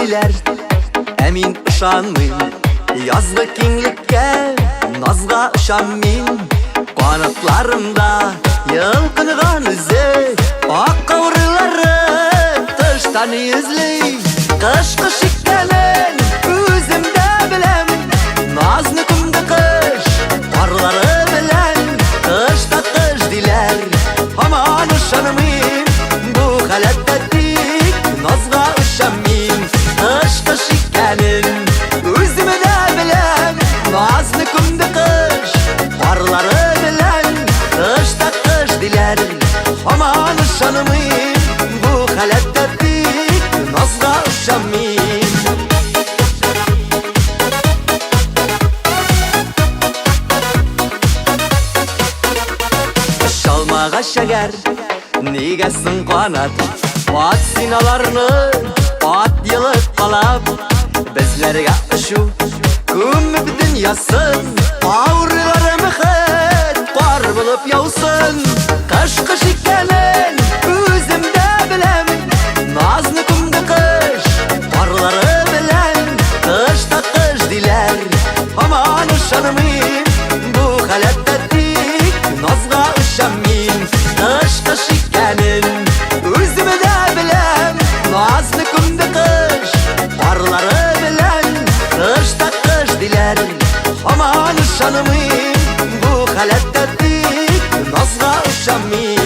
диләр, ә мин ышанмыйм. Язгы киңлеккә, назга ышан мин. Канатларымда йылкынган үзе, ак каурылары тыштан йөзли. Кыш икәнен үземдә беләм, назны күмде кыш парлары белән. Кышта кыш диләр, һаман ышанмыйм. Бу халәттә тик назга ышанмыйм. Кыш икәнен үземдә беләм, назны күмде кыш парлары белән. Кышта кыш диләр, һаман ышанмыйм. Бу халәттә тик назга ышанмыйм. Шалмага шәгәр, нигә соң канат? Ат синаларны, ат йылып калап. Безләргә ұшу, күмеп дөньясын. Аурылары мөхәт, пар булып яусын. Кыш икәнен үземдә беләм, назны күмде кыш парлары белән. Кышта кыш диләр, һаман ышанмыйм. Бу халәттә тик назга ышанмыйм. Кыш икәнен үземдә беләм, назны күмде кыш парлары белән. Кышта кыш диләр, һаман ышанмыйм. Бу халәттә тик назга ышанмыйм.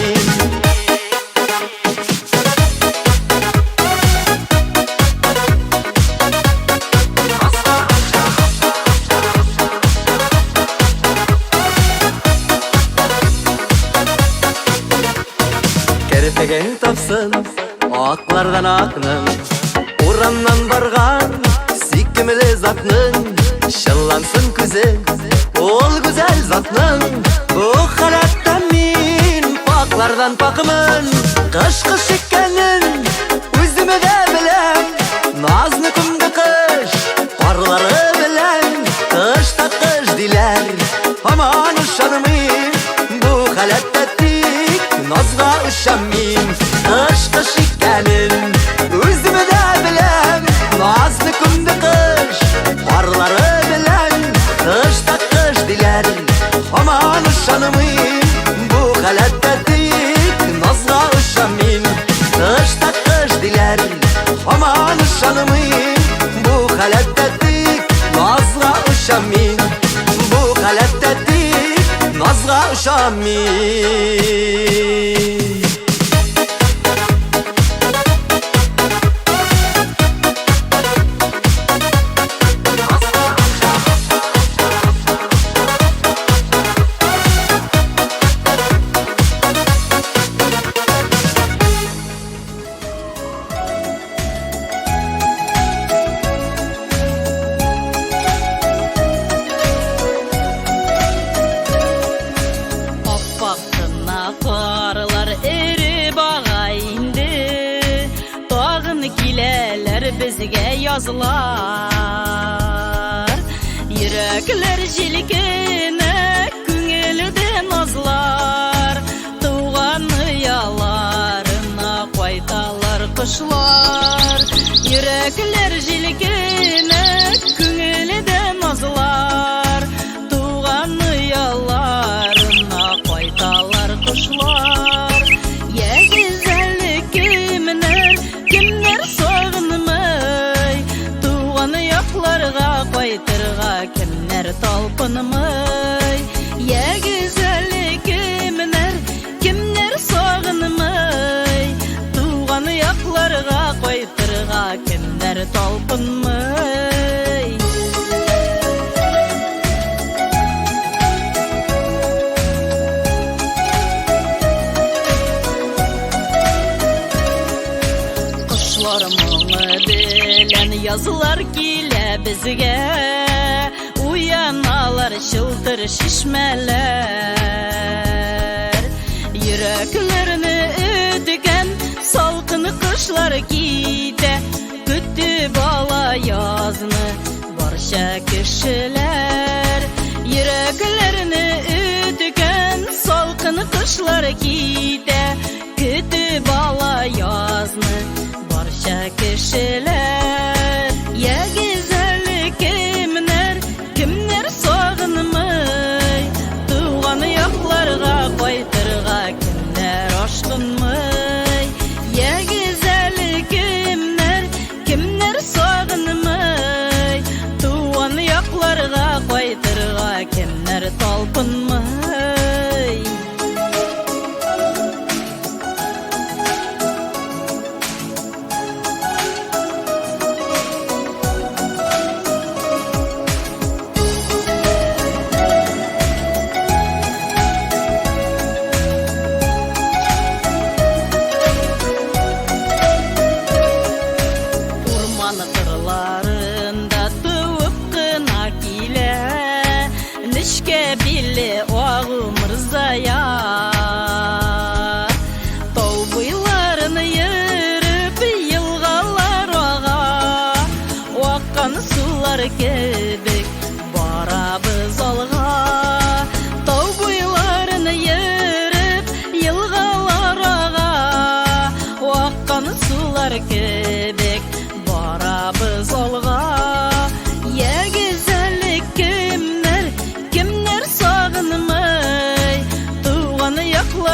Керпеген тапсын аклардан акның, урамнан барган сөйкемле затның. Шыллансын күзе ул гүзәл затның. Бу халәттә мин паклардан пакмын. Кыш икәнен үземдә беләм, назны күмде кыш парлары белән. Кышта кыш диләр, һаман ышанмыйм. Бу халәттә тик назга ышанмыйм. Кыш икәнен үземдә беләм, назны күмде кыш парлары белән. Кышта кыш диләр, һаман ышанмыйм. Бу халәттә тик назга ышанмыйм. Кышта кыш диләр, һаман ышанмыйм. Бу халәттә тик назга ышанмыйм. Бу халәттә тик назга ышанмыйм. Безгә язлар, йөрәкләр җилкенә, күңелдә назлар. Туган яларына кайталар кошлар. Йөрәкләр җилкенә, күңелдә назлар. Туган яларына кайталар кошлар. Кайтырга кемнәр талпынмый, я гүзәлле кемнәр, кемнәр сагынмый. Туган якларга кайтырга кемнәр талпынмый. Кышлар моңы белән язлар килә безгә. Уяналар чылтыр шишмәләр, йөрәкләрне өтгән салкын кышлар китә. Көтеп ала язны барча кешеләр. Йөрәкләрне өтгән салкын кышлар китә. Көтеп ала язны барча кешеләр.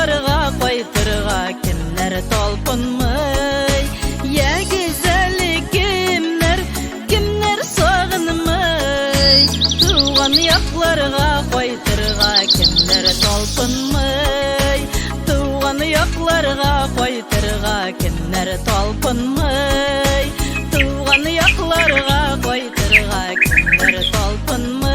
якларга кайтырга кемнәр талпынмый, я гүзәле кемнәр сагынмый, туган якларга кайтырга кемнәр талпынмый, туган якларга кайтырга кемнәр талпынмый, туган якларга кайтырга кемнәр талпынмый.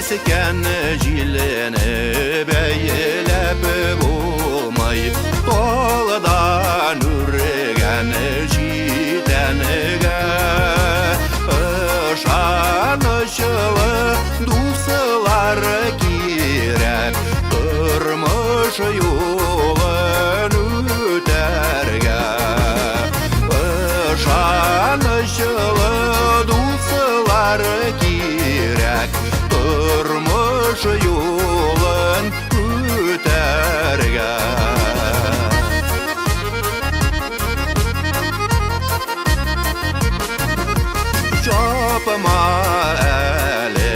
Искен жилені бәйелеп болмай, толдан үрген житәнігі, ышанышылы дусылар керек, тұрмыш юлын өтерге. Ышанышылы дусылар керек, тұрмыш юлын өтерге. Жапыма әлі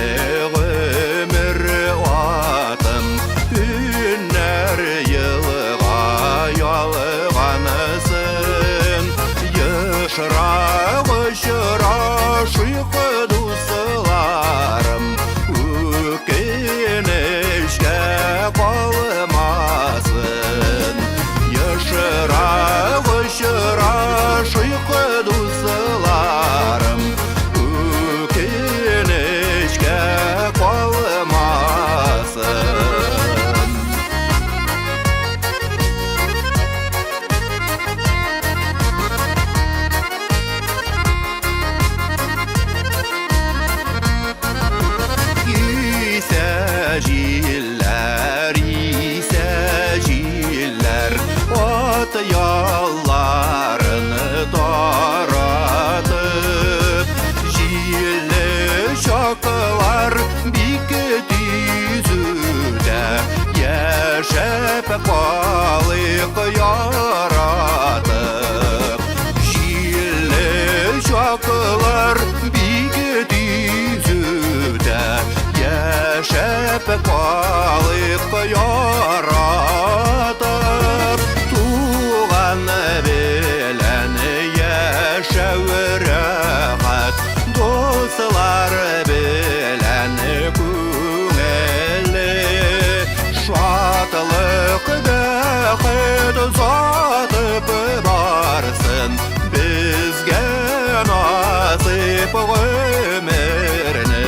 ғөмір атым, үннер йылға ялғанысын, ешырақ ұшыра шиқы дусыларым, өкенішке қалмасын. Ешырақ ұшыра шиқы дусыларым, өкенішке қалмасын. Исә ат ялларыны таратып, жилі шақылар бик түйзүдә, яшәп қалык яратып. Жилі шақылар бик түйзүдә, яшәп қалык яратып. Туған белән яшәү рәхәт, дуслар белән күңелле, шатлык бәхет затып барсын, безгә насыйп гомерне.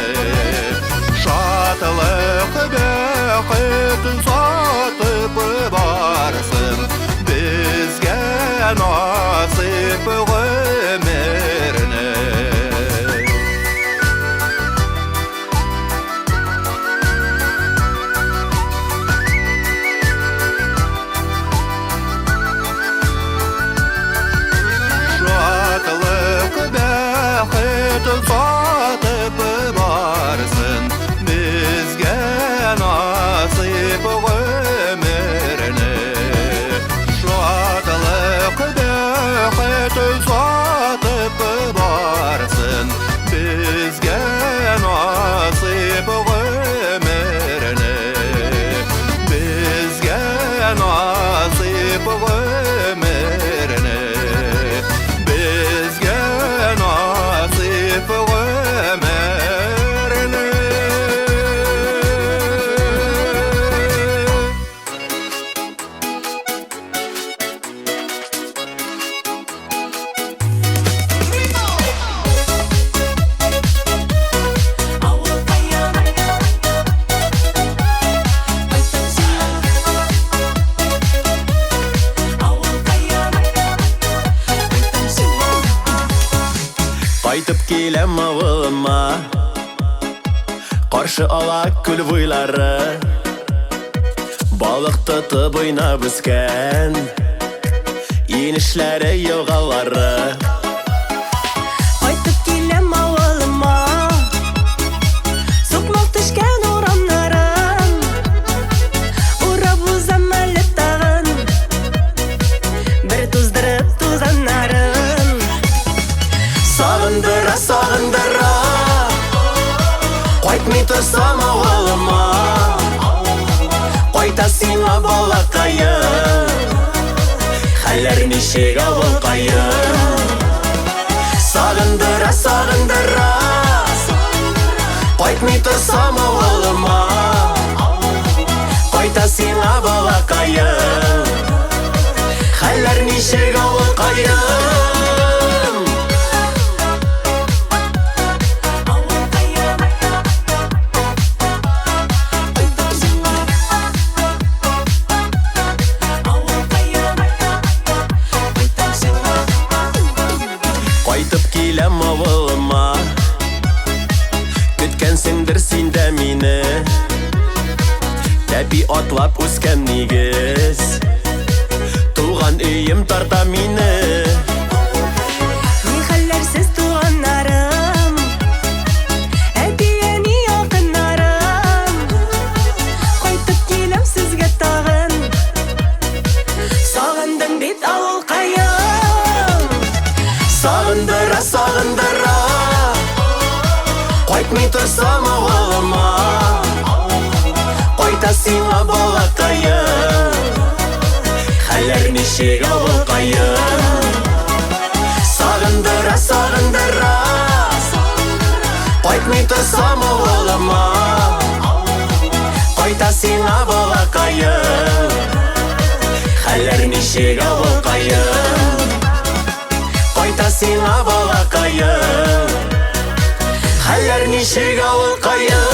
Шатлык бәхет затып барсын, безгә насыйп гомерне. Шатлык бәхет затып барсын, безгә насыйп гомерне. Шатлык бәхет затып барсын, безгә насыйп гомерне. Безгә насыйп гомерне. Безгә насыйп гомерне. Кайтып киләм авылыма, Каршы ала күл буйлары, балык тотып уйнап үскән, инешләре елгалары. Кайтып киләм авылыма, сукмак төшкән урамнарым, урап узам әле тагын, бер туздырып тузаннарым. Сагындыра, сагындыра, кайтмый торсам авылыма, кайта сиңа балакаем, хәлләр ничек авылкаем. Сагындыра, сагындыра, кайтмый торсам авылыма, кайта сиңа балакаем, хәлләр ничек авылкаем. Кайтып киләм авылыма, көткәнсеңдер син дә мине, тәпи атлап үскән нигез, туган өем тарта мине. Ни хәлләрсез туганнарым, әти-әни якыннарым, кайтып киләм сезгә тагын, сагындым бит авылкаем. Сагындыра, сагындыра, кайтмый торсам авылыма, кайта сиңа балакаем, хәлләр ничек авылкаем. Сагындыра, сагындыра, кайтмый торсам авылыма, кайта сиңа балакаем, хәлләр ничек авылкаем. Кайта сиңа балакаем, хәлләр ничек авылкаем.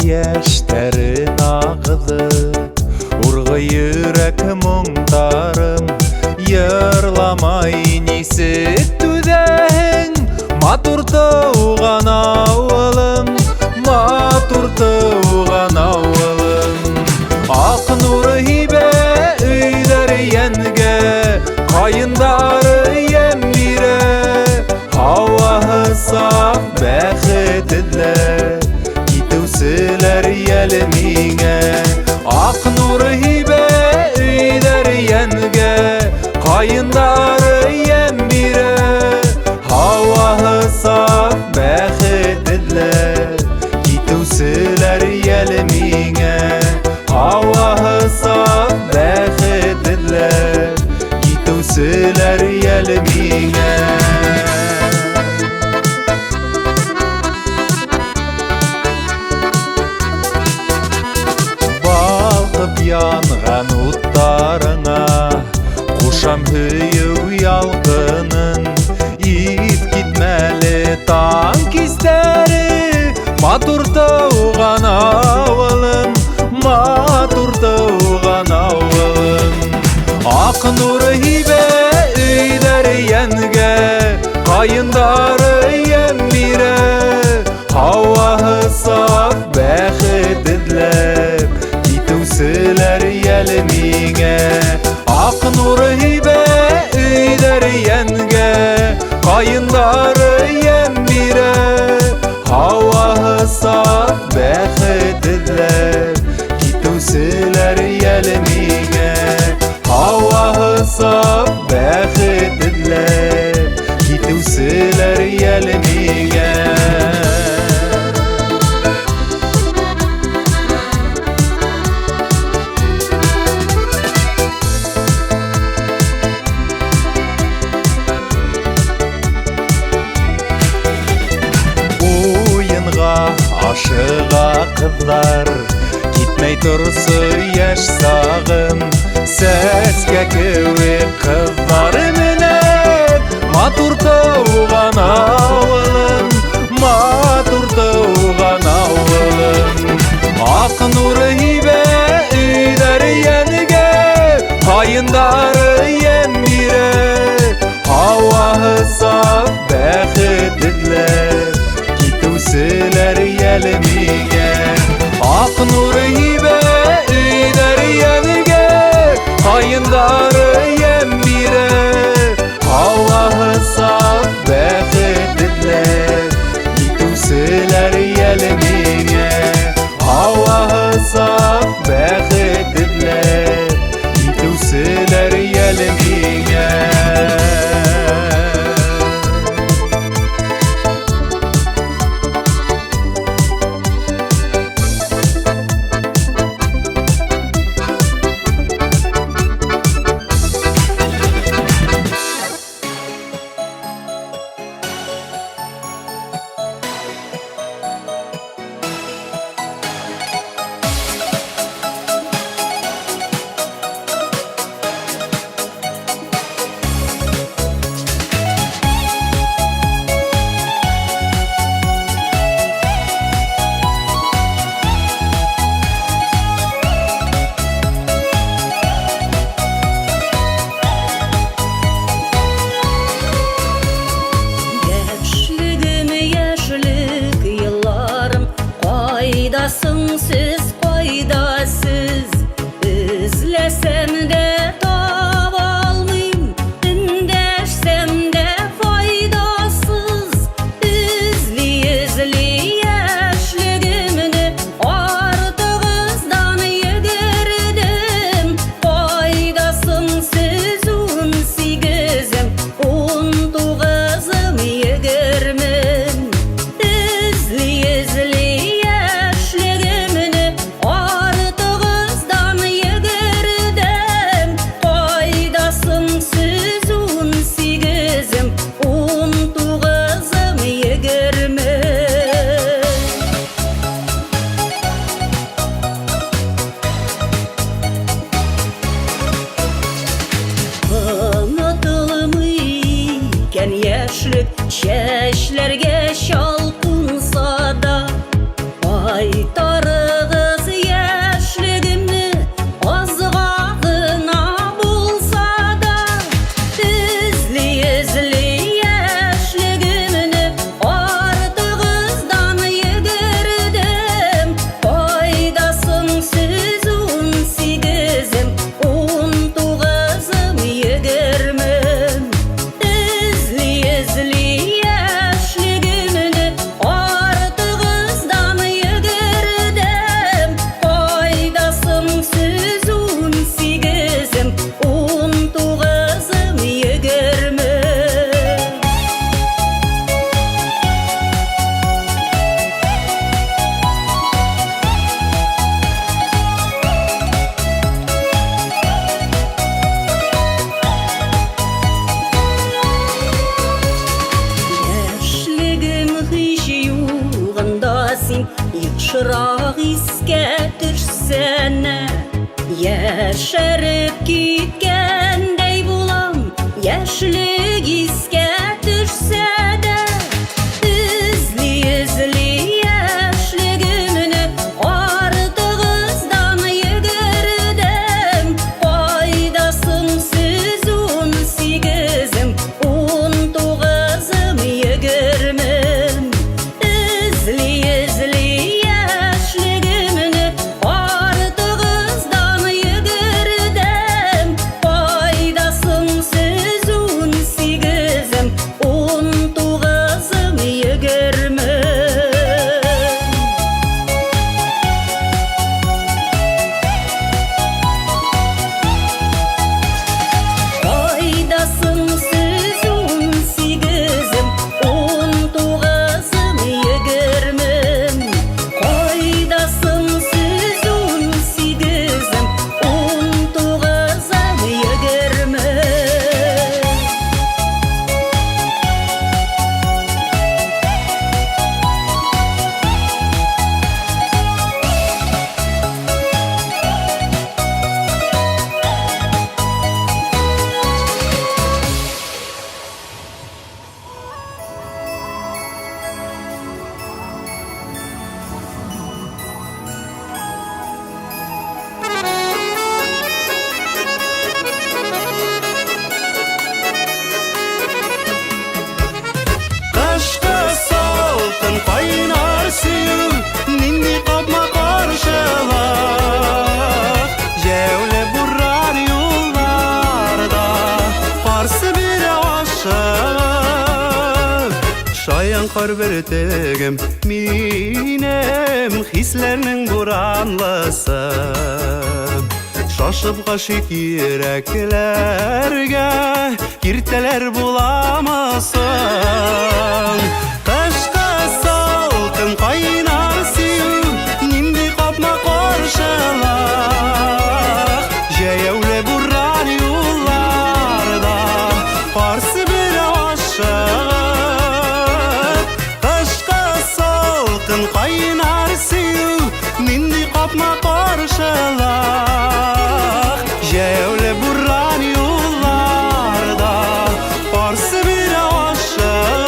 яшьтәрен агызы, ургы йөрәк моңдарым, йырламай нисек түзәһең, матур туган авылым, матур туган авылым. Ак нуры һибә өйләр янгә, кайындары ям бирә, һаваһы саф бәхетләр, китүселәр яле миңә. Ак нуры һибә өйләр янгә, кайындары ям бирә, һаваһы саф бәхетләр, китүселәр яле миңә. Һаваһы саф бәхетләр, китүселәр яле миңә. Балкып янган уттарыңа, кушам һөйү ялкынын, ит китмәле таң кистәре, матур туган авылым, матур туган авылым. Ак нуры һибә өйләр янгә, кайындары ям бирә, һаваһы саф бәхетләр, китүселәр яле миңә. Ак нуры һибә өйләр янгә, кайындары ям бирә, һаваһы саф бәхетләр, китүселәр яле миңә. Һаваһы саф бәхетләр, китүселәр яле миңә. Уенга ашыга кызлар, китмәй торсы яшь сагым, сәскә кеүек кызлары менән, матур туган авылым, матур туган авылым. Ак нуры һибә өйләр янгә, кайындары ям бирә, һаваһы саф бәхетләр, китүселәр яле миңә. Ак нуры һибә өйләр янгә, кайындары ям бирә, һаваһы саф бәхетләр, китүселәр яле миңә. Һаваһы саф бәхетләр, китүселәр яле миңә. Siz faydasız, izlesem de tav almayım, indeşsem de faydasız. İzli yaşlığımını artığızdan yedirdim, faydasımsız 18'im, 19'ım yigirmim. İzli яшьлек чәчләргә чалкынса да, кайтарып Бірақ еске түссені Яшіріп кеткендей болам Яшілік еске түссе де Үзли яшілігімні Артығыздан егірдім Пайдасын сіз 18-ім 19-ым егірмін Үзли яшілігімні Артығыздан егірдім Пайдасын сіз 18-ім 19-ым егірмін Пайдасын сіз 18-ім 19-ым егірмін Пайдасын сіз 18-ім 19-ым егірмін Қышқы салқын қайнар сүю Нендей қапма қаршылық Жәулі бұрар юлларда Қарсы бере ашық Шаян қар бір тегім Минем хислерінің бұранлысы Шашып ғашик йөрәкләргә Иртәләр буламасын Кышкы салкын кайнар сөю Нинди капма каршылык Җәяүле буран юлларда Карсы бер ашык Кышкы салкын кайнар сөю Нинди капма каршылык Җәяүле буран юлларда Карсы бер ашык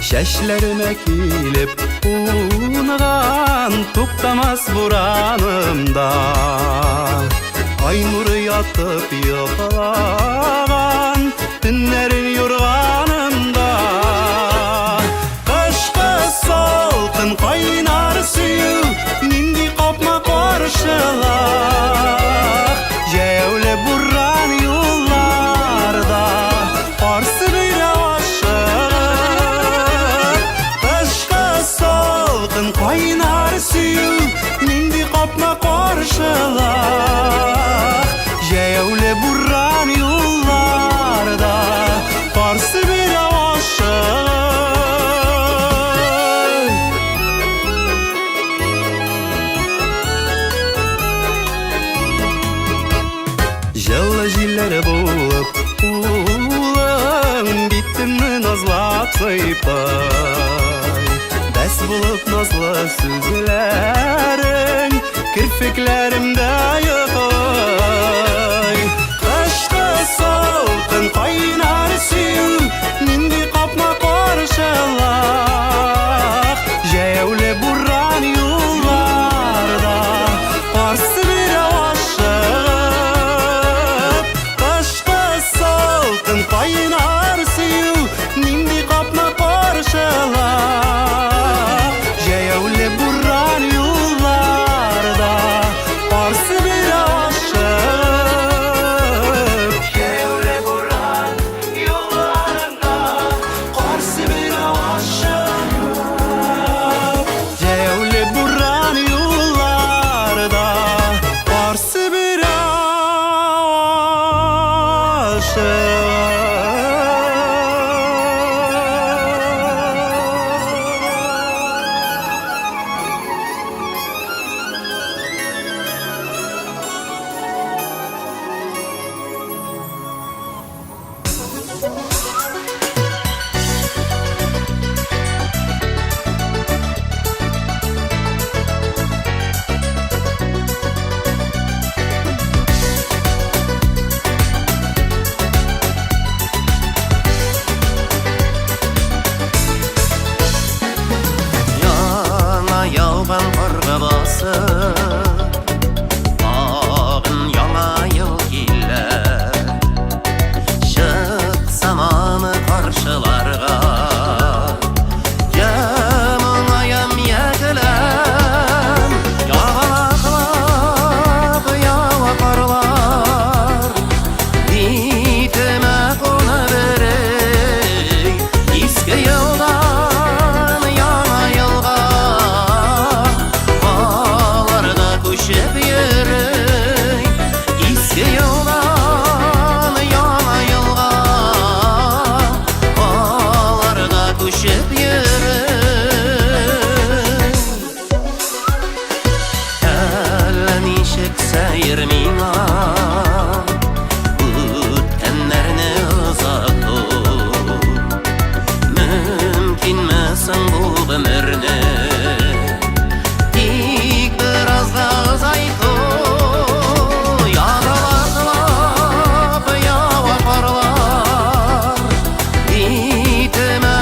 Чәчләремә килеп уңган Туктамас буранымда Ай нуры ятып йоклаган Төннәрен юрганымда Кышкы салкын кайнар сөю Нинди капма каршылык Җәяүле буран юлларда Карсы бер ашык Кышкы салкын кайнар сөю Нинди капма каршылык Җәяүле буран юлларда Карсы бер ашык Җылы җилләр булып улың Битемне назлап сыйпай Бәс булып назлы сүзләрең Кирпекләремдә йокый Кышкы салкын кайнар сөю Нинди капма каршылык Җәяүле буран юлларда Карсы бер ашык Кышкы салкын кайнар сөю Нинди капма каршылык Җәяүле буран юлларда Карсы бер ашык Җәяүле буран юлларында жауған қарға басып ағын яңа ел келер шықсам аны қаршыларға мұңаям егілем яғалақлап яуа қарлар итіме қона берей ескі елдан яңа елға аларда көшіп ерей ескі елдан яңа елға аларда көшіп ерей әлі нешік сәйір миңа өткенлерні ұзату мүмкінмісің бұл өмірні тек біразға ұзайту яғалақлап яуа қарлар итіме